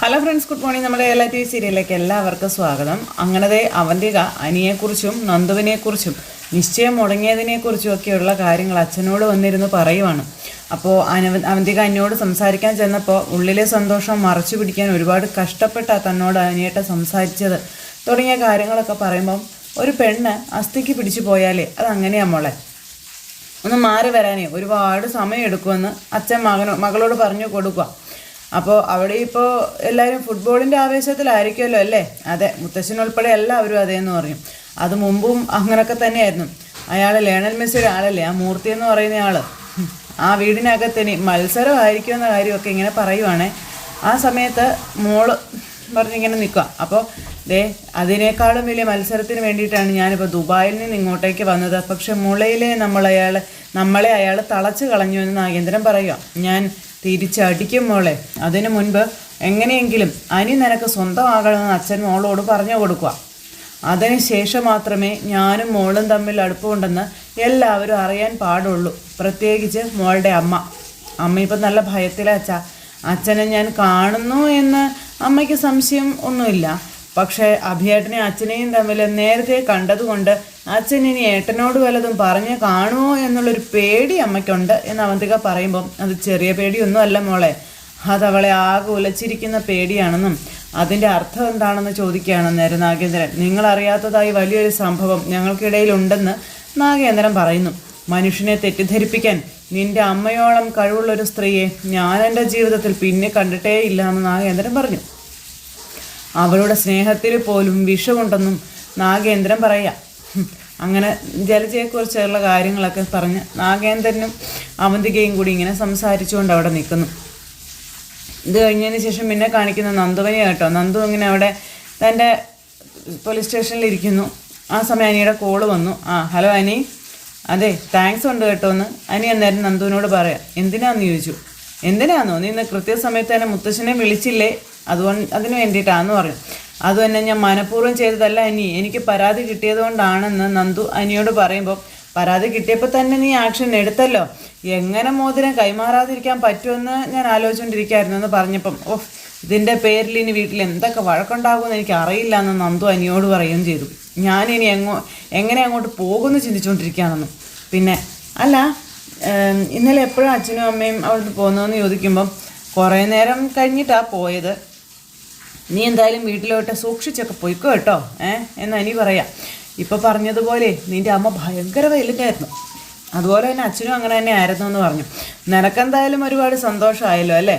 Hello friends, good morning. നമ്മുടെ എല്ലാ T V സീരിയലിലേക്ക് എല്ലാവർക്കും സ്വാഗതം. അങ്ങനത്തെ അവന്തിക അനിയെക്കുറിച്ചും നന്ദുവിനെക്കുറിച്ചും നിശ്ചയം മുടങ്ങിയതിനെക്കുറിച്ചും ഒക്കെയുള്ള കാര്യങ്ങൾ അച്ഛനോട് വന്നിരുന്ന് പറയുവാണ്. അപ്പോൾ അവന്തിക അനിയോട് സംസാരിക്കാൻ ചെന്നപ്പോൾ ഉള്ളിലെ സന്തോഷം മറച്ചു പിടിക്കാൻ ഒരുപാട് കഷ്ടപ്പെട്ട തന്നോട് അനിയേട്ട സംസാരിച്ചത് തുടങ്ങിയ കാര്യങ്ങളൊക്കെ പറയുമ്പം ഒരു പെണ്ണ് അസ്ഥിക്ക് പിടിച്ചു പോയാലേ അതങ്ങനെയാ മോളെ, ഒന്ന് മാറി വരാനേ ഒരുപാട് സമയം എടുക്കുമെന്ന് അച്ഛൻ മകളോട് പറഞ്ഞു കൊടുക്കുക. അപ്പോൾ അവിടെ ഇപ്പോൾ എല്ലാവരും ഫുട്ബോളിൻ്റെ ആവേശത്തിലായിരിക്കുമല്ലോ അല്ലേ? അതെ, മുത്തശ്ശനുൾപ്പെടെ എല്ലാവരും അതേന്ന് പറഞ്ഞു. അത് മുമ്പും അങ്ങനെയൊക്കെ തന്നെയായിരുന്നു. അയാൾ ലയണൽ മെസ്സിയുടെ ആളല്ലേ, ആ മൂർത്തി എന്ന് പറയുന്ന ആൾ. ആ വീടിനകത്തിന് മത്സരമായിരിക്കുമെന്ന കാര്യമൊക്കെ ഇങ്ങനെ പറയുവാണേ. ആ സമയത്ത് മോള് പറഞ്ഞിങ്ങനെ നിൽക്കുക. അപ്പോൾ അതിനേക്കാളും വലിയ മത്സരത്തിന് വേണ്ടിയിട്ടാണ് ഞാനിപ്പോൾ ദുബായിൽ നിന്ന് ഇങ്ങോട്ടേക്ക് വന്നത്. പക്ഷെ മുളയിലെ നമ്മളെ അയാൾ തളച്ച് കളഞ്ഞു എന്ന് നാഗേന്ദ്രൻ പറയുക. ഞാൻ തിരിച്ചടിക്കും മോളെ, അതിനു മുൻപ് എങ്ങനെയെങ്കിലും അനി നിനക്ക് സ്വന്തമാകണമെന്ന് അച്ഛൻ മോളോട് പറഞ്ഞു കൊടുക്കുക. അതിന് ശേഷം മാത്രമേ ഞാനും മോളും തമ്മിൽ അടുപ്പമുണ്ടെന്ന് എല്ലാവരും അറിയാൻ പാടുള്ളൂ. പ്രത്യേകിച്ച് മോളുടെ അമ്മ ഇപ്പം നല്ല ഭയത്തിലാ. അച്ഛനെ ഞാൻ കാണുന്നു എന്ന് അമ്മയ്ക്ക് സംശയം ഒന്നുമില്ല. പക്ഷേ അഭിയേട്ടനെ അച്ഛനെയും തമ്മിൽ നേരത്തെ കണ്ടതുകൊണ്ട് അച്ഛൻ ഇനി ഏട്ടനോട് വല്ലതും പറഞ്ഞ് കാണുമോ എന്നുള്ളൊരു പേടി അമ്മയ്ക്കുണ്ട് എന്ന് അവന്തിക പറയുമ്പം അത് ചെറിയ പേടിയൊന്നും അല്ല മോളെ, അതവളെ ആകെ ഉലച്ചിരിക്കുന്ന പേടിയാണെന്നും അതിൻ്റെ അർത്ഥം എന്താണെന്ന് ചോദിക്കുകയാണ് നേരെ നാഗേന്ദ്രൻ. നിങ്ങളറിയാത്തതായി വലിയൊരു സംഭവം ഞങ്ങൾക്കിടയിലുണ്ടെന്ന് നാഗേന്ദ്രൻ പറയുന്നു. മനുഷ്യനെ തെറ്റിദ്ധരിപ്പിക്കാൻ നിന്റെ അമ്മയോളം കഴിവുള്ളൊരു സ്ത്രീയെ ഞാൻ എൻ്റെ ജീവിതത്തിൽ പിന്നെ കണ്ടിട്ടേ ഇല്ല എന്ന് നാഗേന്ദ്രൻ പറഞ്ഞു. അവളുടെ സ്നേഹത്തിൽ പോലും വിഷമുണ്ടെന്നും നാഗേന്ദ്രൻ പറയാം. അങ്ങനെ ജലജയെക്കുറിച്ചുള്ള കാര്യങ്ങളൊക്കെ പറഞ്ഞ് നാഗേന്ദ്രനും അവന്തികയും കൂടി ഇങ്ങനെ സംസാരിച്ചുകൊണ്ട് അവിടെ നിൽക്കുന്നു. ഇത് കഴിഞ്ഞതിന് ശേഷം പിന്നെ കാണിക്കുന്ന നന്ദുവിനെ കേട്ടോ. നന്ദു ഇങ്ങനെ അവിടെ തൻ്റെ പോലീസ് സ്റ്റേഷനിൽ ഇരിക്കുന്നു. ആ സമയം അനിയുടെ കോള് വന്നു. ഹലോ അനി, അതെ താങ്ക്സ് ഉണ്ട് കേട്ടോ എന്ന് അനി അന്നേരം നന്ദുവിനോട് പറയാം. എന്തിനാന്ന് ചോദിച്ചു. എന്തിനാന്നോ, നീ ഇന്ന് കൃത്യസമയത്ത് തന്നെ മുത്തശ്ശനെ വിളിച്ചില്ലേ, അതിന് വേണ്ടിയിട്ടാന്ന് പറഞ്ഞു. അത് തന്നെ ഞാൻ മനഃപൂർവ്വം ചെയ്തതല്ല അനി, എനിക്ക് പരാതി കിട്ടിയതുകൊണ്ടാണെന്ന് നന്ദു അനിയോട് പറയുമ്പോൾ, പരാതി കിട്ടിയപ്പോൾ തന്നെ നീ ആക്ഷൻ എടുത്തല്ലോ, എങ്ങനെ മോതിരം കൈമാറാതിരിക്കാൻ പറ്റുമെന്ന് ഞാൻ ആലോചിച്ചുകൊണ്ടിരിക്കുകയായിരുന്നു എന്ന് പറഞ്ഞപ്പം ഇതിൻ്റെ പേരിൽ ഇനി വീട്ടിൽ എന്തൊക്കെ വഴക്കുണ്ടാകുമെന്ന് എനിക്ക് അറിയില്ല എന്ന് നന്ദു അനിയോട് പറയുകയും ചെയ്തു. ഞാനിനി എങ്ങനെ അങ്ങോട്ട് പോകുമെന്ന് ചിന്തിച്ചുകൊണ്ടിരിക്കുകയാണെന്നും. പിന്നെ അല്ല, ഇന്നലെ എപ്പോഴും അച്ഛനും അമ്മയും അവിടുന്ന് പോകുന്നതെന്ന് ചോദിക്കുമ്പം കുറേ നേരം കഴിഞ്ഞിട്ടാണ് പോയത്. നീ എന്തായാലും വീട്ടിലോട്ട് സൂക്ഷിച്ചൊക്കെ പോയിക്കോ കേട്ടോ എന്ന് അനി പറയാം. ഇപ്പോൾ പറഞ്ഞതുപോലെ നിൻ്റെ അമ്മ ഭയങ്കര വൈലൻ്റായിരുന്നു, അതുപോലെ തന്നെ അച്ഛനും അങ്ങനെ തന്നെ ആയിരുന്നു എന്ന് പറഞ്ഞു. നിനക്കെന്തായാലും ഒരുപാട് സന്തോഷമായല്ലോ അല്ലേ?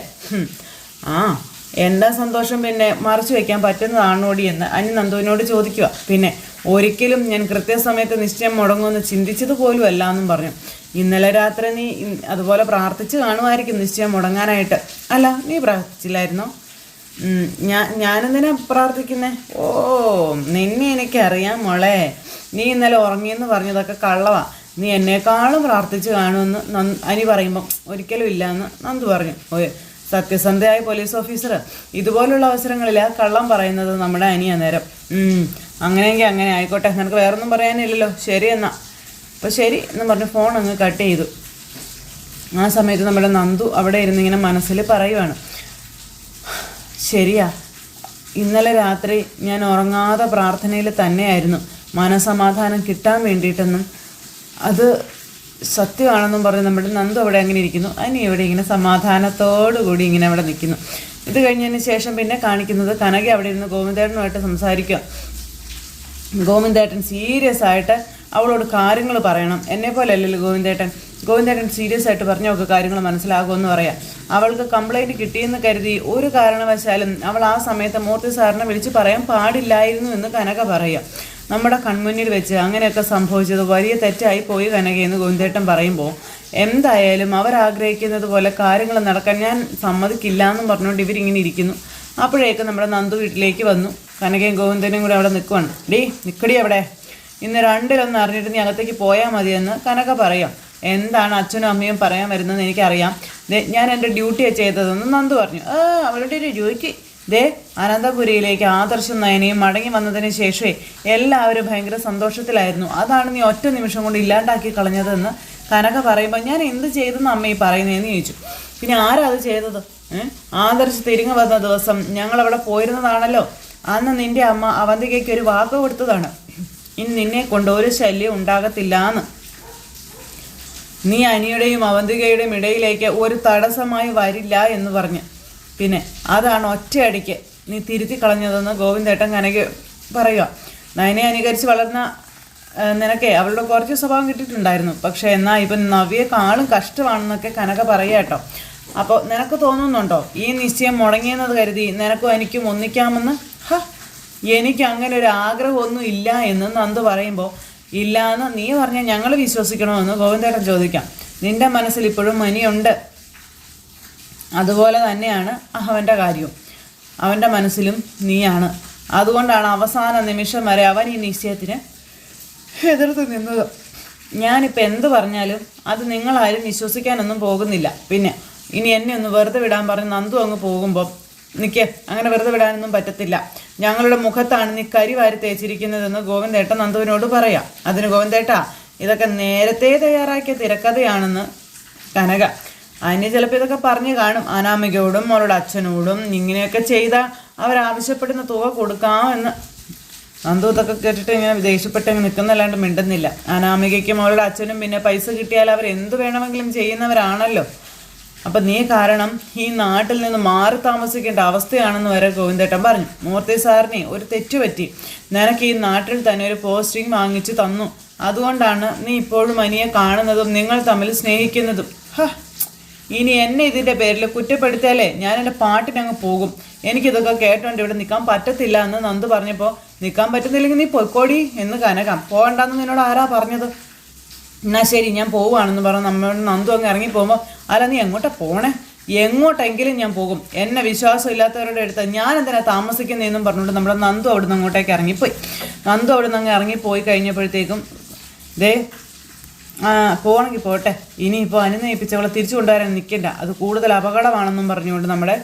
എൻ്റെ സന്തോഷം പിന്നെ മറച്ചു വയ്ക്കാൻ പറ്റുന്നതാണോടി എന്ന് അനി നന്ദുവിനോട് ചോദിക്കുക. പിന്നെ ഒരിക്കലും ഞാൻ കൃത്യസമയത്ത് നിശ്ചയം മുടങ്ങുമെന്ന് ചിന്തിച്ചത് പോലും അല്ല എന്നും പറഞ്ഞു. ഇന്നലെ രാത്രി നീ അതുപോലെ പ്രാർത്ഥിച്ച് കാണുമായിരിക്കും നിശ്ചയം മുടങ്ങാനായിട്ട്. അല്ല, നീ പ്രാർത്ഥിച്ചില്ലായിരുന്നോ? ഞാനെന്തിനാ പ്രാർത്ഥിക്കുന്നേ? നിന്നെ എനിക്കറിയാം മോളെ, നീ ഇന്നലെ ഉറങ്ങിയെന്ന് പറഞ്ഞതൊക്കെ കള്ളവാ. നീ എന്നെക്കാളും പ്രാർത്ഥിച്ച് കാണുമെന്ന് അനി പറയുമ്പം ഒരിക്കലും ഇല്ല എന്ന് നന്ദു പറഞ്ഞു. സത്യസന്ധയായ പോലീസ് ഓഫീസർ ഇതുപോലുള്ള അവസരങ്ങളിൽ ആ കള്ളം പറയുന്നത് നമ്മുടെ അനിയാ നേരം. അങ്ങനെയെങ്കിൽ അങ്ങനെ ആയിക്കോട്ടെ, നിനക്ക് വേറൊന്നും പറയാനില്ലല്ലോ, ശരി എന്നാ. അപ്പോൾ ശരി എന്ന് പറഞ്ഞ് ഫോൺ അങ്ങ് കട്ട് ചെയ്തു. ആ സമയത്ത് നമ്മുടെ നന്ദു അവിടെ ഇരുന്നിങ്ങനെ മനസ്സിൽ പറയുവാണ്, ശരിയാ, ഇന്നലെ രാത്രി ഞാൻ ഉറങ്ങാതെ പ്രാർത്ഥനയിൽ തന്നെയായിരുന്നു മനസമാധാനം കിട്ടാൻ വേണ്ടിയിട്ടെന്നും അത് സത്യമാണെന്നും പറഞ്ഞ് നമ്മുടെ നന്ദു അവിടെ അങ്ങനെ ഇരിക്കുന്നു. അനി ഇവിടെ ഇങ്ങനെ സമാധാനത്തോടു കൂടി ഇങ്ങനെ അവിടെ നിൽക്കുന്നു. ഇത് കഴിഞ്ഞതിന് ശേഷം പിന്നെ കാണിക്കുന്നത് കനക അവിടെ ഇരുന്ന് ഗോവിന്ദേട്ടനുമായിട്ട് സംസാരിക്കുക. ഗോവിന്ദേട്ടൻ സീരിയസ് ആയിട്ട് അവളോട് കാര്യങ്ങൾ പറയണം. എന്നെപ്പോലെ അല്ലല്ലോ ഗോവിന്ദേട്ടൻ സീരിയസ് ആയിട്ട് പറഞ്ഞ ഒക്കെ കാര്യങ്ങൾ മനസ്സിലാകുമെന്ന് പറയാം. അവൾക്ക് കംപ്ലൈൻറ്റ് കിട്ടിയെന്ന് കരുതി ഒരു കാരണവശാലും അവൾ ആ സമയത്ത് മൂർത്തി സാറിനെ വിളിച്ച് പറയാൻ പാടില്ലായിരുന്നു എന്ന് കനക പറയുക. നമ്മുടെ കൺമുന്നിൽ വെച്ച് അങ്ങനെയൊക്കെ സംഭവിച്ചത് വലിയ തെറ്റായി പോയി കനകയെന്ന് ഗോവിന്ദേട്ടൻ പറയുമ്പോൾ, എന്തായാലും അവരാഗ്രഹിക്കുന്നത് പോലെ കാര്യങ്ങൾ നടക്കാൻ ഞാൻ സമ്മതിക്കില്ല എന്നും പറഞ്ഞുകൊണ്ട് ഇവരിങ്ങനെ ഇരിക്കുന്നു. അപ്പോഴേക്കും നമ്മുടെ നന്ദു വീട്ടിലേക്ക് വന്നു. കനകയും ഗോവിന്ദനും കൂടെ അവിടെ നിൽക്കുവാണ്. നിൽക്കടി അവിടെ, ഇന്ന് രണ്ടിലൊന്ന് അറിഞ്ഞിട്ട് നീ അകത്തേക്ക് പോയാൽ മതിയെന്ന് കനക പറയാം. എന്താണ് അച്ഛനും അമ്മയും പറയാൻ വരുന്നതെന്ന് എനിക്കറിയാം, ഞാൻ എൻ്റെ ഡ്യൂട്ടിയാണ് ചെയ്തതെന്ന് നന്ദു പറഞ്ഞു. അവളുടെ ഒരു ഡ്യൂട്ടി അനന്തപുരിയിലേക്ക് ആദർശം നയനയും മടങ്ങി വന്നതിന് ശേഷമേ എല്ലാവരും ഭയങ്കര സന്തോഷത്തിലായിരുന്നു. അതാണ് നീ ഒറ്റ നിമിഷം കൊണ്ട് ഇല്ലാണ്ടാക്കി കളഞ്ഞതെന്ന് കനക പറയുമ്പോൾ, ഞാൻ എന്ത് ചെയ്തെന്ന് അമ്മ ഈ പറയുന്നതെന്ന് ചോദിച്ചു. പിന്നെ ആരാ അത് ചെയ്തത്? ആദർശ് തിരിഞ്ഞു വന്ന ദിവസം ഞങ്ങളവിടെ പോയിരുന്നതാണല്ലോ. അന്ന് നിന്റെ അമ്മ അവന്തികയ്ക്ക് ഒരു വാക്ക് കൊടുത്തതാണ്, ഇനി നിന്നെ കൊണ്ട് ഒരു ശല്യം ഉണ്ടാകത്തില്ലാന്ന്. നീ അനിയുടെയും അവന്തികയുടെയും ഇടയിലേക്ക് ഒരു തടസ്സമായി വരില്ല എന്ന് പറഞ്ഞ്. പിന്നെ അതാണ് ഒറ്റയടിക്ക് നീ തിരുത്തി കളഞ്ഞതെന്ന് ഗോവിന്ദേട്ടൻ കനക പറയുക. നയനെ അനുകരിച്ച് വളർന്ന നിനക്കേ അവളുടെ കുറച്ച് സ്വഭാവം കിട്ടിയിട്ടുണ്ടായിരുന്നു. പക്ഷെ എന്നാൽ ഇപ്പം നവ്യേക്കാളും കഷ്ടമാണെന്നൊക്കെ കനക പറയുക കേട്ടോ. അപ്പോൾ നിനക്ക് തോന്നുന്നുണ്ടോ ഈ നിശ്ചയം മുടങ്ങിയെന്നത് കരുതി നിനക്കും എനിക്കും ഒന്നിക്കാമെന്ന്? എനിക്ക് അങ്ങനെ ഒരു ആഗ്രഹമൊന്നും ഇല്ല എന്ന് നന്ദു പറയുമ്പോൾ, ഇല്ല എന്ന് നീ പറഞ്ഞാൽ ഞങ്ങൾ വിശ്വസിക്കണമെന്ന് ഗോവിന്ദേട്ടൻ ചോദിക്കാം. നിന്റെ മനസ്സിൽ ഇപ്പോഴും മനിയുണ്ട്. അതുപോലെ തന്നെയാണ് അവൻ്റെ കാര്യവും. അവൻ്റെ മനസ്സിലും നീയാണ്. അതുകൊണ്ടാണ് അവസാന നിമിഷം വരെ അവൻ ഈ നിശ്ചയത്തിന് എതിർത്ത് നിന്നത്. ഞാനിപ്പോൾ എന്ത് പറഞ്ഞാലും അത് നിങ്ങളാരും വിശ്വസിക്കാനൊന്നും പോകുന്നില്ല. പിന്നെ ഇനി എന്നെ ഒന്ന് വെറുതെ വിടാൻ പറഞ്ഞ് നന്ദു അങ്ങ് പോകുമ്പോൾ, നിൽക്കേ, അങ്ങനെ വെറുതെ വിടാനൊന്നും പറ്റത്തില്ല. ഞങ്ങളുടെ മുഖത്താണ് നീ കരി വാരി തേച്ചിരിക്കുന്നതെന്ന് ഗോവിന്ദേട്ടൻ നന്ദുവിനോട് പറയാം. അതിന് ഗോവിന്ദേട്ടാ, ഇതൊക്കെ നേരത്തെ തയ്യാറാക്കിയ തിരക്കഥയാണെന്ന് കനക. അതിന് ചിലപ്പോൾ ഇതൊക്കെ പറഞ്ഞു കാണും. അനാമികയോടും അവളുടെ അച്ഛനോടും ഇങ്ങനെയൊക്കെ ചെയ്താൽ അവരാവശ്യപ്പെടുന്ന തുക കൊടുക്കാമെന്ന്. നന്ദു ഇതൊക്കെ കേട്ടിട്ട് ഇങ്ങനെ ദേഷ്യപ്പെട്ട് നിൽക്കുന്നല്ലാണ്ട് മിണ്ടുന്നില്ല. അനാമികയ്ക്കും അവളുടെ അച്ഛനും പിന്നെ പൈസ കിട്ടിയാൽ അവർ എന്ത് വേണമെങ്കിലും ചെയ്യുന്നവരാണല്ലോ. അപ്പം നീ കാരണം ഈ നാട്ടിൽ നിന്ന് മാറി താമസിക്കേണ്ട അവസ്ഥയാണെന്ന് വരെ ഗോവിന്ദേട്ടൻ പറഞ്ഞു. മൂർത്തി സാറിനെ ഒരു തെറ്റുപറ്റി. നിനക്ക് ഈ നാട്ടിൽ തന്നെ ഒരു പോസ്റ്റിംഗ് വാങ്ങിച്ചു തന്നു. അതുകൊണ്ടാണ് നീ ഇപ്പോഴും അനിയെ കാണുന്നതും നിങ്ങൾ തമ്മിൽ സ്നേഹിക്കുന്നതും. ഇനി എന്നെ ഇതിൻ്റെ പേരിൽ കുറ്റപ്പെടുത്തിയാലേ ഞാൻ എൻ്റെ പാട്ടിനങ്ങ് പോകും. എനിക്കിതൊക്കെ കേട്ടോണ്ട് ഇവിടെ നിൽക്കാൻ പറ്റത്തില്ല എന്ന് നന്ദു പറഞ്ഞപ്പോൾ, നിൽക്കാൻ പറ്റുന്നില്ലെങ്കിൽ നീ പൊയ്ക്കോടി എന്ന് കനകം. പോകണ്ടെന്ന് നിന്നോട് ആരാ പറഞ്ഞത്? എന്നാ ശരി, ഞാൻ പോവുകയാണെന്ന് പറഞ്ഞ് നമ്മളോട് നന്ദു അങ്ങ് ഇറങ്ങി പോകുമ്പോൾ, അല്ല നീ എങ്ങോട്ടാ പോണേ? എങ്ങോട്ടെങ്കിലും ഞാൻ പോകും. എന്നെ വിശ്വാസം ഇല്ലാത്തവരുടെ അടുത്ത് ഞാൻ എന്തിനാ താമസിക്കുന്നതെന്നും പറഞ്ഞുകൊണ്ട് നമ്മുടെ നന്ദു അവിടെ നിന്ന് അങ്ങോട്ടേക്ക് ഇറങ്ങിപ്പോയി. നന്ദു അവിടെ നിന്ന് അങ്ങ് ഇറങ്ങിപ്പോയി കഴിഞ്ഞപ്പോഴത്തേക്കും, ദേ പോകണമെങ്കിൽ പോട്ടെ, ഇനിയിപ്പോൾ അനുനയിപ്പിച്ചവളെ തിരിച്ചു കൊണ്ടുവരാൻ നിൽക്കണ്ട, അത് കൂടുതൽ അപകടമാണെന്നും പറഞ്ഞുകൊണ്ട് നമ്മുടെ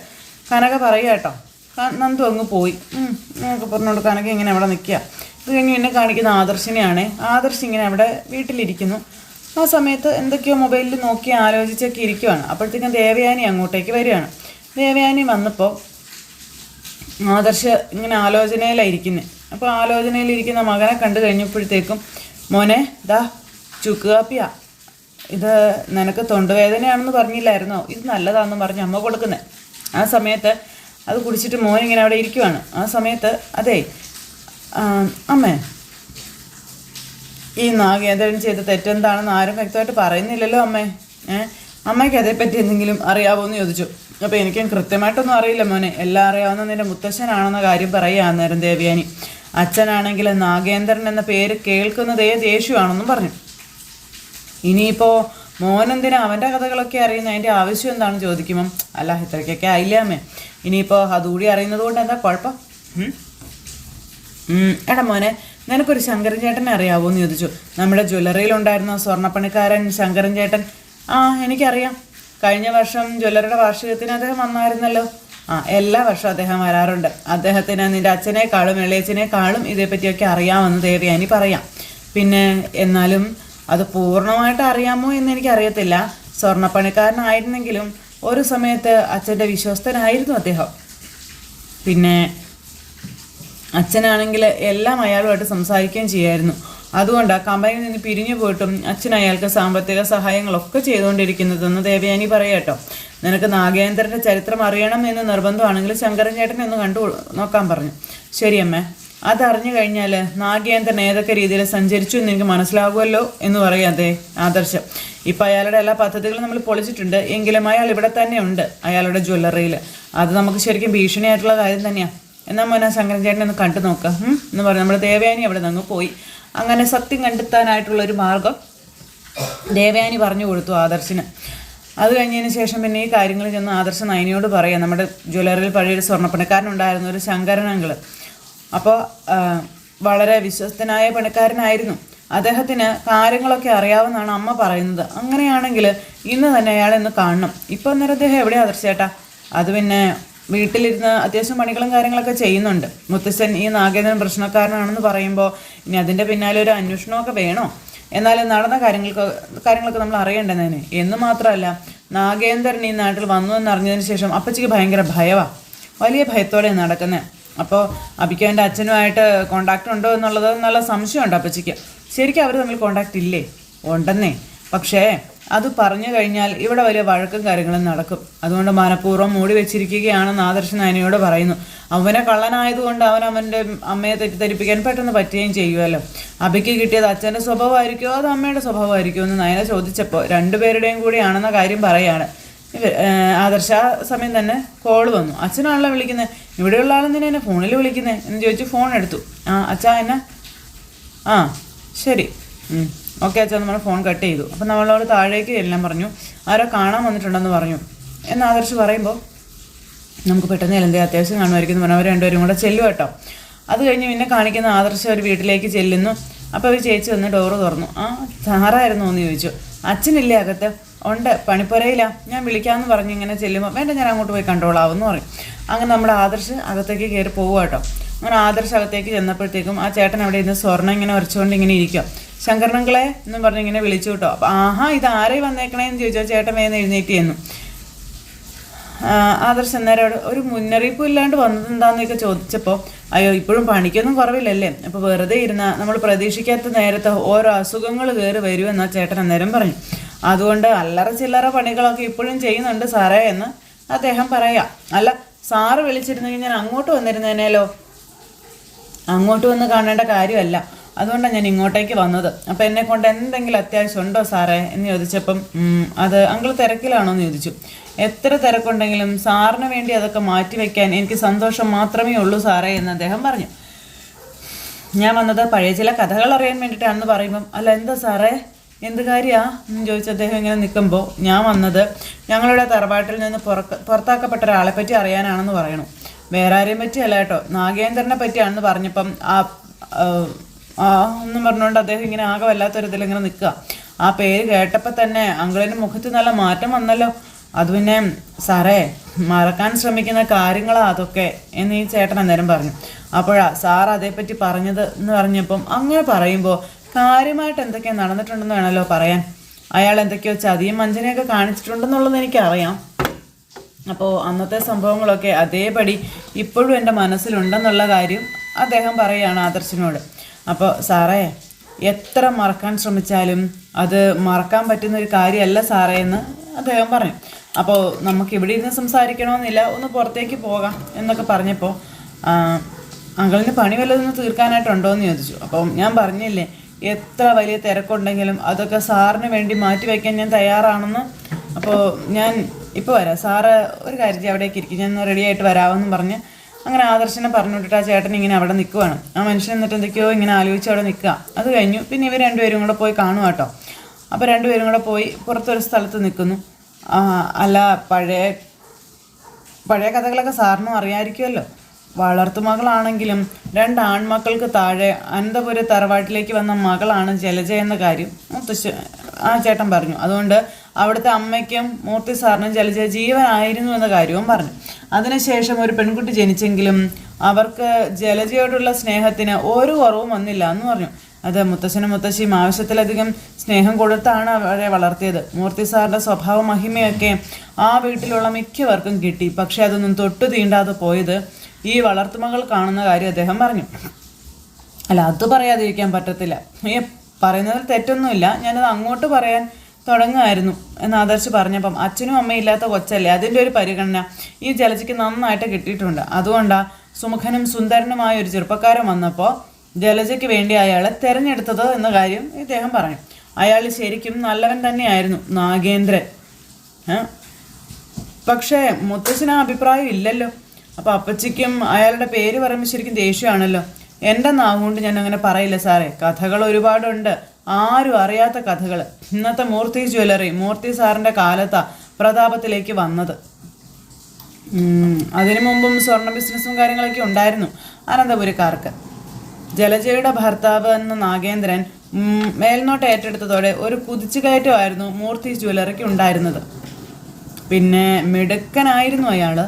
കനക പറയുക കേട്ടോ. നന്ദു അങ്ങ് പോയി. നമുക്ക് പറഞ്ഞുകൊണ്ട് കനക ഇങ്ങനെ അവിടെ നിൽക്കുക. ഇത് കഴിഞ്ഞ് എന്നെ കാണിക്കുന്ന ആദർശിനെയാണ്. ആദർശ് ഇങ്ങനെ അവിടെ വീട്ടിലിരിക്കുന്നു. ആ സമയത്ത് എന്തൊക്കെയോ മൊബൈലിൽ നോക്കി ആലോചിച്ചൊക്കെ ഇരിക്കുവാണ്. അപ്പോഴത്തേക്കും ദേവയാനി അങ്ങോട്ടേക്ക് വരികയാണ്. ദേവയാനി വന്നപ്പോൾ ആദർശ് ഇങ്ങനെ ആലോചനയിലായിരിക്കുന്നത്. അപ്പോൾ ആലോചനയിലിരിക്കുന്ന മകനെ കണ്ടു കഴിഞ്ഞപ്പോഴത്തേക്കും, മോനെ ദാ ചുക്ക് കാപ്പിയാ, ഇത് നിനക്ക് തൊണ്ടുവേദനയാണെന്ന് പറഞ്ഞില്ലായിരുന്നോ, ഇത് നല്ലതാണെന്ന് പറഞ്ഞ് അമ്മ കൊടുക്കുന്നത്. ആ സമയത്ത് അത് കുടിച്ചിട്ട് മോൻ ഇങ്ങനെ അവിടെ ഇരിക്കുവാണ്. ആ സമയത്ത്, അതെ അമ്മേ, ഈ നാഗേന്ദ്രൻ ചെയ്ത തെറ്റെന്താണെന്ന് ആരും വ്യക്തമായിട്ട് പറയുന്നില്ലല്ലോ അമ്മേ. അമ്മയ്ക്ക് അതേപ്പറ്റി എന്തെങ്കിലും അറിയാവോ എന്ന് ചോദിച്ചു. അപ്പോൾ എനിക്കും കൃത്യമായിട്ടൊന്നും അറിയില്ല മോനെ, എല്ലാം അറിയാവുന്ന നിൻ്റെ മുത്തശ്ശനാണെന്ന കാര്യം പറയുക അന്നേരം ദേവയാനി. അച്ഛനാണെങ്കിൽ നാഗേന്ദ്രൻ എന്ന പേര് കേൾക്കുന്നതേ ദേഷ്യമാണെന്നും പറഞ്ഞു. ഇനിയിപ്പോൾ മോനെന്തിനാ അവൻ്റെ കഥകളൊക്കെ അറിയുന്ന, അതിൻ്റെ ആവശ്യം എന്താണെന്ന് ചോദിക്കുമ്പം, അല്ല ഇത്രയ്ക്കൊക്കെ ആയില്ലേ അമ്മേ, ഇനിയിപ്പോൾ അതുകൂടി അറിയുന്നത് കൊണ്ട് എന്താ കുഴപ്പം? എടാ മോനെ, നിനക്കൊരു ശങ്കരൻ ചേട്ടനെ അറിയാവോ എന്ന് ചോദിച്ചു. നമ്മുടെ ജ്വല്ലറിയിലുണ്ടായിരുന്ന സ്വർണ്ണപ്പണിക്കാരൻ ശങ്കരൻ ചേട്ടൻ. എനിക്കറിയാം, കഴിഞ്ഞ വർഷം ജ്വല്ലറിയുടെ വാർഷികത്തിന് അദ്ദേഹം വന്നായിരുന്നല്ലോ. എല്ലാ വർഷവും അദ്ദേഹം വരാറുണ്ട്. അദ്ദേഹത്തിന് നിൻ്റെ അച്ഛനേക്കാളും ഇളയച്ചനേക്കാളും ഇതേപ്പറ്റിയൊക്കെ അറിയാമെന്ന് ദേവയാനി പറയാം. പിന്നെ എന്നാലും അത് പൂർണ്ണമായിട്ട് അറിയാമോ എന്ന് എനിക്കറിയത്തില്ല. സ്വർണ്ണപ്പണിക്കാരനായിരുന്നെങ്കിലും ഒരു സമയത്ത് അച്ഛൻ്റെ വിശ്വസ്തനായിരുന്നു അദ്ദേഹം. പിന്നെ അച്ഛനാണെങ്കിൽ എല്ലാം അയാളുമായിട്ട് സംസാരിക്കുകയും ചെയ്യായിരുന്നു. അതുകൊണ്ടാണ് കമ്പനിയിൽ നിന്ന് പിരിഞ്ഞു പോയിട്ടും അച്ഛൻ അയാൾക്ക് സാമ്പത്തിക സഹായങ്ങളൊക്കെ ചെയ്തുകൊണ്ടിരിക്കുന്നതെന്ന് ദേവയാനി പറയാട്ടോ. നിനക്ക് നാഗേന്ദ്രൻ്റെ ചരിത്രം അറിയണം എന്ന് നിർബന്ധമാണെങ്കിൽ ശങ്കരൻ ചേട്ടനെ ഒന്ന് കണ്ടു നോക്കാൻ പറഞ്ഞു. ശരിയമ്മേ, അതറിഞ്ഞു കഴിഞ്ഞാൽ നാഗേന്ദ്രൻ ഏതൊക്കെ രീതിയിൽ സഞ്ചരിച്ചു എന്ന് എനിക്ക് മനസ്സിലാകുമല്ലോ എന്ന് പറയാതെ ആദർശം. ഇപ്പം അയാളുടെ എല്ലാ പദ്ധതികളും നമ്മൾ പൊളിച്ചിട്ടുണ്ട്, എങ്കിലും അയാൾ ഇവിടെ തന്നെ ഉണ്ട്, അയാളുടെ ജ്വല്ലറിയിൽ. അത് നമുക്ക് ശരിക്കും ഭീഷണിയായിട്ടുള്ള കാര്യം തന്നെയാണ്. എന്നാൽ മോനെ ശങ്കരൻ ചേട്ടനെ ഒന്ന് കണ്ടു നോക്കാം എന്ന് പറഞ്ഞ് നമ്മുടെ ദേവയാനി അവിടെ നിന്ന് പോയി. അങ്ങനെ സത്യം കണ്ടെത്താനായിട്ടുള്ളൊരു മാർഗം ദേവയാനി പറഞ്ഞു കൊടുത്തു ആദർശിന്. അത് കഴിഞ്ഞതിന് ശേഷം പിന്നെ ഈ കാര്യങ്ങൾ ചെന്ന് ആദർശ് നയനിയോട് പറയാം. നമ്മുടെ ജ്വല്ലറിയിൽ പഴയൊരു സ്വർണ്ണപ്പണിക്കാരനുണ്ടായിരുന്നു, ഒരു ശങ്കരനങ്കിൾ. അപ്പോൾ വളരെ വിശ്വസ്തനായ പണിക്കാരനായിരുന്നു. അദ്ദേഹത്തിന് കാര്യങ്ങളൊക്കെ അറിയാവുന്നതാണ് അമ്മ പറയുന്നത്. അങ്ങനെയാണെങ്കിൽ ഇന്ന് തന്നെ അയാളെ ഒന്ന് കാണണം. ഇപ്പോൾ അന്നേരം അദ്ദേഹം എവിടെയാണ് ആദർശേട്ടാ? അത് പിന്നെ വീട്ടിലിരുന്ന് അത്യാവശ്യം പണികളും കാര്യങ്ങളൊക്കെ ചെയ്യുന്നുണ്ട്. മുത്തശ്ശൻ ഈ നാഗേന്ദ്രൻ പ്രശ്നക്കാരനാണെന്ന് പറയുമ്പോൾ ഇനി അതിൻ്റെ പിന്നാലെ ഒരു അന്വേഷണമൊക്കെ വേണോ? എന്നാലും നടന്ന കാര്യങ്ങളൊക്കെ നമ്മൾ അറിയേണ്ടതിന് എന്ന് മാത്രമല്ല, നാഗേന്ദ്രൻ ഈ നാട്ടിൽ വന്നു എന്നറിഞ്ഞതിന് ശേഷം അപ്പച്ചിക്ക് ഭയങ്കര ഭയമാണ്, വലിയ ഭയത്തോടെ നടക്കുന്നത്. അപ്പോൾ അബിക്ക് എൻ്റെ അച്ഛനുമായിട്ട് കോണ്ടാക്റ്റ് ഉണ്ടോ എന്നുള്ളത് നല്ല സംശയമുണ്ട് അപ്പച്ചിക്ക്. ശരിക്കും അവർ തമ്മിൽ കോണ്ടാക്റ്റ് ഇല്ലേ? ഉണ്ടെന്നേ. പക്ഷേ അത് പറഞ്ഞു കഴിഞ്ഞാൽ ഇവിടെ വലിയ വഴക്കും കാര്യങ്ങളും നടക്കും. അതുകൊണ്ട് മനഃപൂർവ്വം മൂടി വെച്ചിരിക്കുകയാണെന്ന് ആദർശൻ നയനയോട് പറയുന്നു. അവനെ കള്ളനായതുകൊണ്ട് അവൻ്റെ അമ്മയെ തെറ്റിദ്ധരിപ്പിക്കാൻ പെട്ടെന്ന് പറ്റുകയും ചെയ്യുമല്ലോ. അബിക്ക് കിട്ടിയത് അച്ഛൻ്റെ സ്വഭാവമായിരിക്കുമോ അതോ അമ്മയുടെ സ്വഭാവമായിരിക്കുമോ എന്ന് നയന ചോദിച്ചപ്പോൾ രണ്ടുപേരുടെയും കൂടിയാണെന്ന കാര്യം പറയുകയാണ്. ആദർശ ആ സമയം തന്നെ കോള് വന്നു. അച്ഛനാണല്ലോ വിളിക്കുന്നത്, ഇവിടെയുള്ള ആളെന്തിനാ എന്നെ ഫോണിൽ വിളിക്കുന്നത് എന്ന് ചോദിച്ചു ഫോൺ എടുത്തു. അച്ഛാ എന്നെ ശരി ഓക്കെ അച്ഛാ നമ്മൾ ഫോൺ കട്ട് ചെയ്തു. അപ്പം നമ്മളോട് താഴേക്ക് എല്ലാം പറഞ്ഞു, ആരോ കാണാൻ വന്നിട്ടുണ്ടെന്ന് പറഞ്ഞു എന്ന് ആദർശ് പറയുമ്പോൾ നമുക്ക് പെട്ടെന്ന് എന്തെങ്കിലും അത്യാവശ്യം കാണുമായിരിക്കും എന്ന് പറഞ്ഞാൽ അവർ രണ്ടുപേരും കൂടെ ചെല്ലും കേട്ടോ. അത് കഴിഞ്ഞ് പിന്നെ കാണിക്കുന്ന ആദർശ് ഒരു വീട്ടിലേക്ക് ചെല്ലുന്നു. അപ്പോൾ അവർ ചേച്ചി വന്ന് ഡോറ് തുറന്നു. സാറായിരുന്നു എന്ന് ചോദിച്ചു. അച്ഛനില്ലേ അകത്ത്? ഉണ്ട്, പണിപ്പുരയില്ല, ഞാൻ വിളിക്കാമെന്ന് പറഞ്ഞ് ഇങ്ങനെ ചെല്ലുമ്പോൾ വേണ്ട ഞാൻ അങ്ങോട്ട് പോയി കണ്ടോളാമെന്ന് പറയും. അങ്ങനെ നമ്മുടെ ആദർശ് അകത്തേക്ക് കയറി പോകുക കേട്ടോ. അങ്ങനെ ആദർശ് അകത്തേക്ക് ചെന്നപ്പോഴത്തേക്കും ആ ചേട്ടൻ അവിടെ ഇരുന്ന് സ്വർണ്ണം ഇങ്ങനെ ഉരച്ചുകൊണ്ട് ഇങ്ങനെ ഇരിക്കുക. ശങ്കരനങ്ങളെ എന്ന് പറഞ്ഞ് ഇങ്ങനെ വിളിച്ചു കേട്ടോ. അപ്പോൾ ഇത് ആരെ വന്നേക്കണേന്ന് ചോദിച്ചാൽ ചേട്ടൻ വേഗം എഴുന്നേറ്റ് ചെന്നു. ആദർശ് അന്നേരം ഒരു മുന്നറിയിപ്പും ഇല്ലാണ്ട് വന്നതെന്താണെന്നൊക്കെ ചോദിച്ചപ്പോൾ അയ്യോ ഇപ്പോഴും പണിക്കൊന്നും കുറവില്ലല്ലേ, അപ്പോൾ വെറുതെ ഇരുന്ന നമ്മൾ പ്രതീക്ഷിക്കാത്ത നേരത്തെ ഓരോ അസുഖങ്ങൾ കയറി വരുമെന്നാ ചേട്ടൻ അന്നേരം പറഞ്ഞു. അതുകൊണ്ട് അല്ലറ ചില്ലറ പണികളൊക്കെ ഇപ്പോഴും ചെയ്യുന്നുണ്ട് സാറേ എന്ന് അദ്ദേഹം പറയാം. അല്ല സാറ് വിളിച്ചിരുന്നെങ്കിൽ ഞാൻ അങ്ങോട്ട് വന്നിരുന്നേനേലോ. അങ്ങോട്ട് വന്ന് കാണേണ്ട കാര്യമല്ല, അതുകൊണ്ടാണ് ഞാൻ ഇങ്ങോട്ടേക്ക് വന്നത്. അപ്പം എന്നെ കൊണ്ട് എന്തെങ്കിലും അത്യാവശ്യം ഉണ്ടോ സാറേ എന്ന് ചോദിച്ചപ്പം അത് അങ്കിൾ തിരക്കിലാണോ എന്ന് ചോദിച്ചു. എത്ര തിരക്കുണ്ടെങ്കിലും സാറിന് വേണ്ടി അതൊക്കെ മാറ്റിവെക്കാൻ എനിക്ക് സന്തോഷം മാത്രമേ ഉള്ളൂ സാറേ എന്ന് അദ്ദേഹം പറഞ്ഞു. ഞാൻ വന്നത് പഴയ ചില കഥകൾ അറിയാൻ വേണ്ടിയിട്ടാണെന്ന് പറയുമ്പം അല്ല എന്താ സാറേ എന്ത് കാര്യമാണ് എന്ന് ചോദിച്ച അദ്ദേഹം ഇങ്ങനെ നിൽക്കുമ്പോൾ ഞാൻ വന്നത് ഞങ്ങളുടെ തറവാട്ടിൽ നിന്ന് പുറത്താക്കപ്പെട്ട ഒരാളെ പറ്റി അറിയാനാണെന്ന് പറയണു. വേറെ ആരെയും പറ്റിയല്ല കേട്ടോ, നാഗേന്ദ്രനെ പറ്റിയാണെന്ന് പറഞ്ഞപ്പം ഒന്നും പറഞ്ഞുകൊണ്ട് അദ്ദേഹം ഇങ്ങനെ ആകെ വല്ലാത്തൊരിതിൽ ഇങ്ങനെ നിൽക്കുക. ആ പേര് കേട്ടപ്പോൾ തന്നെ അങ്കിളിൻ്റെ മുഖത്ത് നല്ല മാറ്റം വന്നല്ലോ. അത് പിന്നെ സാറേ മറക്കാൻ ശ്രമിക്കുന്ന കാര്യങ്ങളാണ് അതൊക്കെ എന്ന് ഈ ചേട്ടൻ അന്നേരം പറഞ്ഞു. സാർ അതേപ്പറ്റി പറഞ്ഞത് എന്ന് പറഞ്ഞപ്പം അങ്ങനെ പറയുമ്പോൾ കാര്യമായിട്ട് എന്തൊക്കെയാണ് നടന്നിട്ടുണ്ടെന്ന് വേണമല്ലോ പറയാൻ. അയാൾ എന്തൊക്കെയോ ചതിയും വഞ്ചനയൊക്കെ കാണിച്ചിട്ടുണ്ടെന്നുള്ളത് എനിക്കറിയാം. അപ്പോൾ അന്നത്തെ സംഭവങ്ങളൊക്കെ അതേപടി ഇപ്പോഴും എൻ്റെ മനസ്സിലുണ്ടെന്നുള്ള കാര്യം അദ്ദേഹം പറയുകയാണ് ആദർശിനോട്. അപ്പോൾ സാറേ എത്ര മറക്കാൻ ശ്രമിച്ചാലും അത് മറക്കാൻ പറ്റുന്നൊരു കാര്യമല്ല സാറേ എന്ന് അദ്ദേഹം പറഞ്ഞു. അപ്പോൾ നമുക്ക് ഇവിടെ ഇരുന്ന് സംസാരിക്കണമെന്നില്ല, ഒന്ന് പുറത്തേക്ക് പോകാം എന്നൊക്കെ പറഞ്ഞപ്പോൾ അങ്കിളിന് പണി വല്ലതൊന്ന് തീർക്കാനായിട്ടുണ്ടോ എന്ന് ചോദിച്ചു. അപ്പം ഞാൻ പറഞ്ഞില്ലേ എത്ര വലിയ തിരക്കുണ്ടെങ്കിലും അതൊക്കെ സാറിന് വേണ്ടി മാറ്റി വയ്ക്കാൻ ഞാൻ തയ്യാറാണെന്ന്. അപ്പോൾ ഞാൻ ഇപ്പോൾ വരാം, സാറ് ഒരു കാര്യം അവിടേക്ക് ഇരിക്കും, ഞാൻ റെഡി ആയിട്ട് വരാമെന്ന് പറഞ്ഞ് അങ്ങനെ ആദർശനെ പറഞ്ഞു വിട്ടിട്ട് ആ ചേട്ടൻ ഇങ്ങനെ അവിടെ നിൽക്കുവാണ്. ആ മനുഷ്യൻ എന്നിട്ട് എന്തൊക്കെയോ ഇങ്ങനെ ആലോചിച്ച് അവിടെ നിൽക്കുക. അത് കഴിഞ്ഞു പിന്നെ ഇവർ രണ്ടുപേരും കൂടെ പോയി കാണുക കേട്ടോ. അപ്പോൾ രണ്ടുപേരും കൂടെ പോയി പുറത്തൊരു സ്ഥലത്ത് നിൽക്കുന്നു. അല്ല പഴയ കഥകളൊക്കെ സാറിനും അറിയാമായിരിക്കുമല്ലോ. വളർത്തുമകളാണെങ്കിലും 2 ആൺമക്കൾക്ക് താഴെ അനന്തപുര തറവാട്ടിലേക്ക് വന്ന മകളാണ് ജലജ എന്ന കാര്യം ആ ചേട്ടൻ പറഞ്ഞു. അതുകൊണ്ട് അവിടുത്തെ അമ്മയ്ക്കും മൂർത്തി സാറിനും ജലജ ജീവനായിരുന്നു എന്ന കാര്യവും പറഞ്ഞു. അതിനുശേഷം ഒരു പെൺകുട്ടി ജനിച്ചെങ്കിലും അവർക്ക് ജലജയോടുള്ള സ്നേഹത്തിന് ഒരു കുറവും വന്നില്ല എന്ന് പറഞ്ഞു. അത് മുത്തശ്ശനും മുത്തശ്ശിയും ആവശ്യത്തിലധികം സ്നേഹം കൊടുത്താണ് അവരെ വളർത്തിയത്. മൂർത്തി സാറിൻ്റെ സ്വഭാവ മഹിമയൊക്കെ ആ വീട്ടിലുള്ള മിക്കവർക്കും കിട്ടി. പക്ഷെ അതൊന്നും തൊട്ടു തീണ്ടാതെ പോയത് ഈ വളർത്തുമകൾ കാണുന്ന കാര്യം അദ്ദേഹം പറഞ്ഞു. അല്ല അത് പറയാതിരിക്കാൻ പറ്റത്തില്ല, പറയുന്നതിൽ തെറ്റൊന്നുമില്ല, ഞാനത് അങ്ങോട്ട് പറയാൻ തുടങ്ങുമായിരുന്നു എന്ന് ആദർശ് പറഞ്ഞപ്പം അച്ഛനും അമ്മയും ഇല്ലാത്ത കൊച്ചല്ലേ, അതിൻ്റെ ഒരു പരിഗണന ഈ ജലജയ്ക്ക് നന്നായിട്ട് കിട്ടിയിട്ടുണ്ട്. അതുകൊണ്ടാണ് സുമുഖനും സുന്ദരനുമായ ഒരു ചെറുപ്പക്കാരൻ വന്നപ്പോൾ ജലജയ്ക്ക് വേണ്ടി അയാളെ തിരഞ്ഞെടുത്തത് എന്ന കാര്യം ഇദ്ദേഹം പറഞ്ഞു. അയാൾ ശരിക്കും നല്ലവൻ തന്നെയായിരുന്നു നാഗേന്ദ്രൻ. പക്ഷേ മുത്തശ്ശന് ആ അഭിപ്രായം ഇല്ലല്ലോ. അപ്പോൾ അപ്പച്ചിക്കും അയാളുടെ പേര് പറയുമ്പോൾ ശരിക്കും ദേഷ്യമാണല്ലോ. എൻ്റെ നാവുകൊണ്ട് ഞാൻ അങ്ങനെ പറയില്ല സാറേ, കഥകൾ ഒരുപാടുണ്ട്, ആരും അറിയാത്ത കഥകൾ. ഇന്നത്തെ മൂർത്തി ജ്വല്ലറി മൂർത്തി സാറിൻ്റെ കാലത്താണ് പ്രതാപത്തിലേക്ക് വന്നത്. അതിനു മുമ്പും സ്വർണ്ണ ബിസിനസ്സും കാര്യങ്ങളൊക്കെ ഉണ്ടായിരുന്നു അനന്തപുരക്കാർക്ക്. ജലജയുടെ ഭർത്താവ് എന്ന നാഗേന്ദ്രൻ മേൽനോട്ട് ഏറ്റെടുത്തതോടെ ഒരു കുതിച്ചുകയറ്റമായിരുന്നു മൂർത്തി ജ്വല്ലറിക്ക് ഉണ്ടായിരുന്നത്. പിന്നെ മിടുക്കനായിരുന്നു അയാൾ.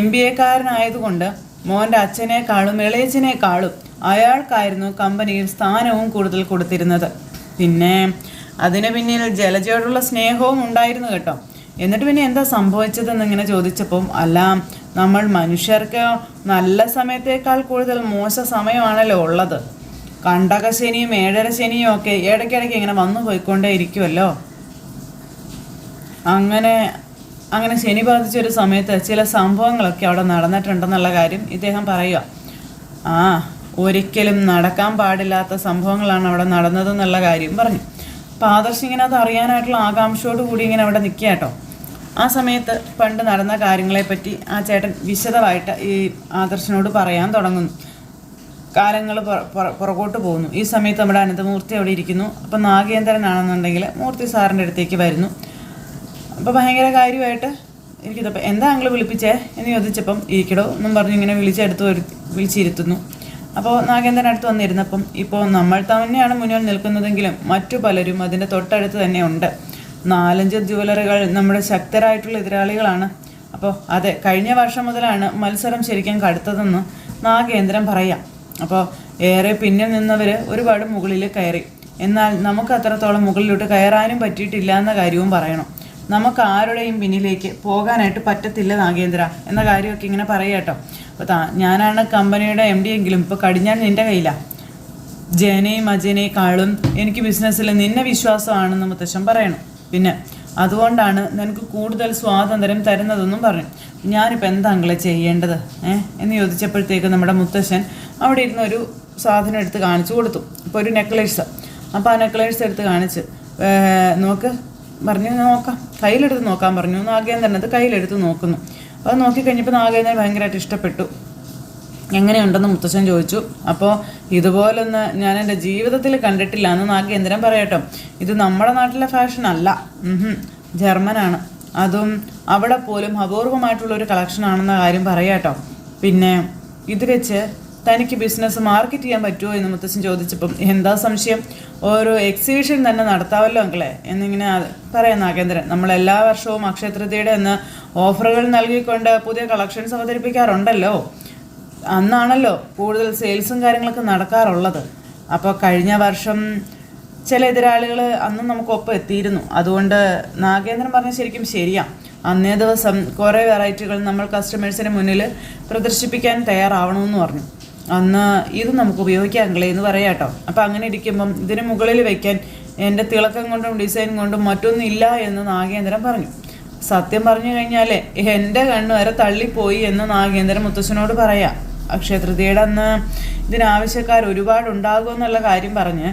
MBA-കാരനായതുകൊണ്ട് മോൻ്റെ അച്ഛനേക്കാളും ഇളയച്ചനേക്കാളും അയാൾക്കായിരുന്നു കമ്പനിയിൽ സ്ഥാനവും കൂടുതൽ കൊടുത്തിരുന്നത്. പിന്നെ അതിന് പിന്നിൽ ജലജയോടുള്ള സ്നേഹവും ഉണ്ടായിരുന്നു കേട്ടോ. എന്നിട്ട് പിന്നെ എന്താ സംഭവിച്ചതെന്നിങ്ങനെ ചോദിച്ചപ്പം അല്ല, നമ്മൾ മനുഷ്യർക്ക് നല്ല സമയത്തേക്കാൾ കൂടുതൽ മോശ സമയമാണല്ലോ ഉള്ളത്. കണ്ടകശനിയും ഏഴര ശനിയും ഒക്കെ ഇടയ്ക്കിടയ്ക്ക് ഇങ്ങനെ വന്നു പോയിക്കൊണ്ടേ ഇരിക്കുമല്ലോ. അങ്ങനെ ശനി ബാധിച്ചൊരു സമയത്ത് ചില സംഭവങ്ങളൊക്കെ അവിടെ നടന്നിട്ടുണ്ടെന്നുള്ള കാര്യം ഇദ്ദേഹം പറയുക. ഒരിക്കലും നടക്കാൻ പാടില്ലാത്ത സംഭവങ്ങളാണ് അവിടെ നടന്നതെന്നുള്ള കാര്യം പറഞ്ഞു. അപ്പോൾ ആദർശ് ഇങ്ങനെ അത് അറിയാനായിട്ടുള്ള ആകാംക്ഷയോട് കൂടി ഇങ്ങനെ അവിടെ നിൽക്കുക കേട്ടോ. ആ സമയത്ത് പണ്ട് നടന്ന കാര്യങ്ങളെപ്പറ്റി ആ ചേട്ടൻ വിശദമായിട്ട് ഈ ആദർശിനോട് പറയാൻ തുടങ്ങുന്നു. കാലങ്ങൾ പുറകോട്ട് പോകുന്നു. ഈ സമയത്ത് നമ്മുടെ അനന്തമൂർത്തി അവിടെ ഇരിക്കുന്നു. അപ്പം നാഗേന്ദ്രനാണെന്നുണ്ടെങ്കിൽ മൂർത്തി സാറിൻ്റെ അടുത്തേക്ക് വരുന്നു. അപ്പോൾ ഭയങ്കര കാര്യമായിട്ട് ഇരിക്കുന്നു. എന്താ അങ്ങള് വിളിപ്പിച്ചേ എന്ന് ചോദിച്ചപ്പം ഇരിക്കടോ എന്നും പറഞ്ഞ് ഇങ്ങനെ വിളിച്ചിരുത്തുന്നു. അപ്പോൾ നാഗേന്ദ്രൻ അടുത്ത് വന്നിരുന്നപ്പം ഇപ്പോൾ നമ്മൾ തന്നെയാണ് മുന്നിൽ നിൽക്കുന്നതെങ്കിലും മറ്റു പലരും അതിൻ്റെ തൊട്ടടുത്ത് തന്നെ ഉണ്ട്. 4-5 ജ്വല്ലറികൾ നമ്മുടെ ശക്തരായിട്ടുള്ള എതിരാളികളാണ്. അപ്പോൾ അതെ, കഴിഞ്ഞ വർഷം മുതലാണ് മത്സരം ശരിക്കും കടുത്തതെന്ന് നാഗേന്ദ്രൻ പറയാം. അപ്പോൾ ഏറെ പിന്നിൽ നിന്നവർ ഒരുപാട് മുകളിൽ കയറി. എന്നാൽ നമുക്ക് അത്രത്തോളം മുകളിലോട്ട് കയറാനും പറ്റിയിട്ടില്ല എന്ന കാര്യവും പറയണം. നമുക്ക് ആരുടെയും പിന്നിലേക്ക് പോകാനായിട്ട് പറ്റത്തില്ല നാഗേന്ദ്ര എന്ന കാര്യമൊക്കെ ഇങ്ങനെ പറയുക കേട്ടോ. അപ്പോൾ ഞാനാണ് കമ്പനിയുടെ MD എങ്കിലും ഇപ്പോൾ കടിഞ്ഞാൻ നിൻ്റെ കയ്യിലാണ്. ജയനെയും അജയനേക്കാളും എനിക്ക് ബിസിനസ്സിൽ നിന്നെ വിശ്വാസമാണെന്ന് മുത്തശ്ശൻ പറയണം. പിന്നെ അതുകൊണ്ടാണ് നിനക്ക് കൂടുതൽ സ്വാതന്ത്ര്യം തരുന്നതെന്നും പറഞ്ഞു. ഞാനിപ്പോൾ എന്താ അങ്ങളെ ചെയ്യേണ്ടത് എന്ന് ചോദിച്ചപ്പോഴത്തേക്ക് നമ്മുടെ മുത്തശ്ശൻ അവിടെ ഇരുന്ന് ഒരു സാധനം എടുത്ത് കാണിച്ചു കൊടുത്തു. ഇപ്പോൾ ഒരു നെക്ലേസ്. അപ്പോൾ ആ നെക്ലേസ് എടുത്ത് കാണിച്ച് നോക്കാം, കയ്യിലെടുത്ത് നോക്കാൻ പറഞ്ഞു. നാഗേന്ദ്രൻ അത് കയ്യിലെടുത്ത് നോക്കുന്നു. അത് നോക്കിക്കഴിഞ്ഞപ്പോൾ നാഗേന്ദ്രൻ ഭയങ്കരമായിട്ട് ഇഷ്ടപ്പെട്ടു. എങ്ങനെയുണ്ടെന്ന് മുത്തശ്ശൻ ചോദിച്ചു. അപ്പോൾ ഇതുപോലൊന്ന് ഞാൻ എൻ്റെ ജീവിതത്തിൽ കണ്ടിട്ടില്ല എന്ന് നാഗേന്ദ്രൻ പറയട്ടോ. ഇത് നമ്മുടെ നാട്ടിലെ ഫാഷൻ അല്ല, ജർമ്മനാണ്. അതും അവിടെ പോലും അപൂർവമായിട്ടുള്ളൊരു കളക്ഷനാണെന്ന കാര്യം പറയാട്ടോ. പിന്നെ ഇത് വെച്ച് തനിക്ക് ബിസിനസ് മാർക്കറ്റ് ചെയ്യാൻ പറ്റുമോ എന്ന് മുത്തശ്ശൻ ചോദിച്ചപ്പം എന്താ സംശയം, ഓരോ എക്സിബിഷൻ തന്നെ നടത്താമല്ലോ അങ്ങളെ എന്നിങ്ങനെ പറയാം നാഗേന്ദ്രൻ. നമ്മളെല്ലാ വർഷവും അക്ഷയതൃതീയയുടെ എന്ന് ഓഫറുകൾ നൽകിക്കൊണ്ട് പുതിയ കളക്ഷൻസ് അവതരിപ്പിക്കാറുണ്ടല്ലോ. അന്നാണല്ലോ കൂടുതൽ സെയിൽസും കാര്യങ്ങളൊക്കെ നടക്കാറുള്ളത്. അപ്പോൾ കഴിഞ്ഞ വർഷം ചില എതിരാളികൾ അന്ന് നമുക്കൊപ്പം എത്തിയിരുന്നു. അതുകൊണ്ട് നാഗേന്ദ്രൻ പറഞ്ഞ ശരിക്കും ശരിയാണ്. അന്നേ ദിവസം കുറേ വെറൈറ്റികൾ നമ്മൾ കസ്റ്റമേഴ്സിന് മുന്നിൽ പ്രദർശിപ്പിക്കാൻ തയ്യാറാവണമെന്ന് പറഞ്ഞു. അന്ന് ഇത് നമുക്ക് ഉപയോഗിക്കാം അങ്ങളെ എന്ന് പറയാം കേട്ടോ. അപ്പോൾ അങ്ങനെ ഇരിക്കുമ്പം ഇതിന് മുകളിൽ വയ്ക്കാൻ എൻ്റെ തിളക്കം കൊണ്ടും ഡിസൈൻ കൊണ്ടും മറ്റൊന്നും ഇല്ല എന്ന് നാഗേന്ദ്രൻ പറഞ്ഞു. സത്യം പറഞ്ഞു കഴിഞ്ഞാൽ എൻ്റെ കണ്ണ് വരെ തള്ളിപ്പോയി എന്ന് നാഗേന്ദ്രൻ മുത്തശ്ശനോട് പറയാം. അക്ഷയതൃതീയയുടെ അന്ന് ഇതിനാവശ്യക്കാർ ഒരുപാടുണ്ടാകുമെന്നുള്ള കാര്യം പറഞ്ഞ്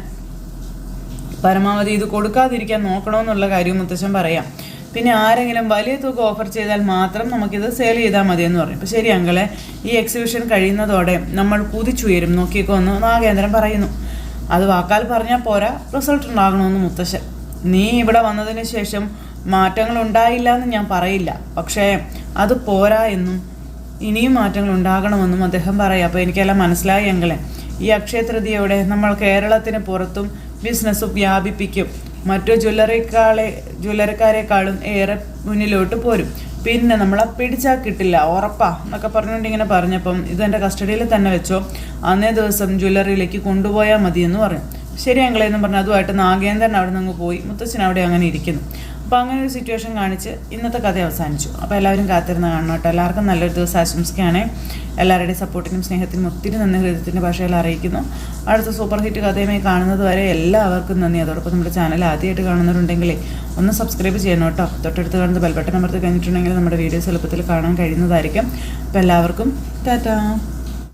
പരമാവധി ഇത് കൊടുക്കാതിരിക്കാൻ നോക്കണമെന്നുള്ള കാര്യം മുത്തശ്ശൻ പറയാം. പിന്നെ ആരെങ്കിലും വലിയ തുക ഓഫർ ചെയ്താൽ മാത്രം നമുക്കിത് സെയിൽ ചെയ്താൽ മതിയെന്ന് പറയും. അപ്പോൾ ശരി അങ്കളെ, ഈ എക്സിബിഷൻ കഴിയുന്നതോടെ നമ്മൾ കുതിച്ചുയരും, നോക്കിക്കോ എന്ന് നാഗേന്ദ്രൻ പറയുന്നു. അത് വാക്കാൽ പറഞ്ഞാൽ പോരാ, റിസൾട്ട് ഉണ്ടാകണമെന്ന് മുത്തശ്ശൻ. നീ ഇവിടെ വന്നതിന് ശേഷം മാറ്റങ്ങൾ ഉണ്ടായില്ല എന്ന് ഞാൻ പറയില്ല, പക്ഷേ അത് പോരാ എന്നും ഇനിയും മാറ്റങ്ങൾ ഉണ്ടാകണമെന്നും അദ്ദേഹം പറയാം. അപ്പോൾ എനിക്കെല്ലാം മനസ്സിലായി അങ്കളെ. ഈ അക്ഷയതൃതീയയോടെ നമ്മൾ കേരളത്തിന് പുറത്തും ബിസിനസ് വ്യാപിപ്പിക്കും. മറ്റു ജ്വല്ലറിക്കാരെക്കാളും ഏറെ മുന്നിലോട്ട് പോരും. പിന്നെ നമ്മളെ പിടിച്ചാൽ കിട്ടില്ല, ഉറപ്പാ എന്നൊക്കെ പറഞ്ഞുകൊണ്ട് ഇങ്ങനെ പറഞ്ഞപ്പം ഇതെൻ്റെ കസ്റ്റഡിയിൽ തന്നെ വെച്ചോ, അന്നേ ദിവസം ജ്വല്ലറിയിലേക്ക് കൊണ്ടുപോയാൽ മതിയെന്ന് പറയും. ശരി അങ്കളെന്ന് പറഞ്ഞാൽ അതുമായിട്ട് നാഗേന്ദ്രൻ അവിടെ നിന്ന് പോയി. മുത്തച്ഛൻ അവിടെ അങ്ങനെ ഇരിക്കുന്നു. അപ്പോൾ അങ്ങനെ ഒരു സിറ്റുവേഷൻ കാണിച്ച് ഇന്നത്തെ കഥ അവസാനിച്ചു. അപ്പോൾ എല്ലാവരും കാത്തിരുന്ന് കാണണം കേട്ടോ. എല്ലാവർക്കും നല്ലൊരു ദിവസം ആശംസിക്കുകയാണ്. എല്ലാവരുടെയും സപ്പോർട്ടിനും സ്നേഹത്തിനും ഒത്തിരി നന്ദി ഹൃദയത്തിൻ്റെ ഭാഷയിൽ അറിയിക്കുന്നു. അടുത്ത സൂപ്പർ ഹിറ്റ് കഥയുമായി കാണുന്നത് വരെ എല്ലാവർക്കും നന്ദി. അതോടൊപ്പം നമ്മുടെ ചാനൽ ആദ്യമായിട്ട് കാണുന്നവരുണ്ടെങ്കിൽ ഒന്ന് സബ്സ്ക്രൈബ് ചെയ്യണം കേട്ടോ. തൊട്ടടുത്ത് കാണുന്ന ബെൽബട്ടൺ അമർത്തി കഴിഞ്ഞിട്ടുണ്ടെങ്കിൽ നമ്മുടെ വീഡിയോസ് എളുപ്പത്തിൽ കാണാൻ കഴിയുന്നതായിരിക്കും. അപ്പോൾ എല്ലാവർക്കും ടാറ്റാ.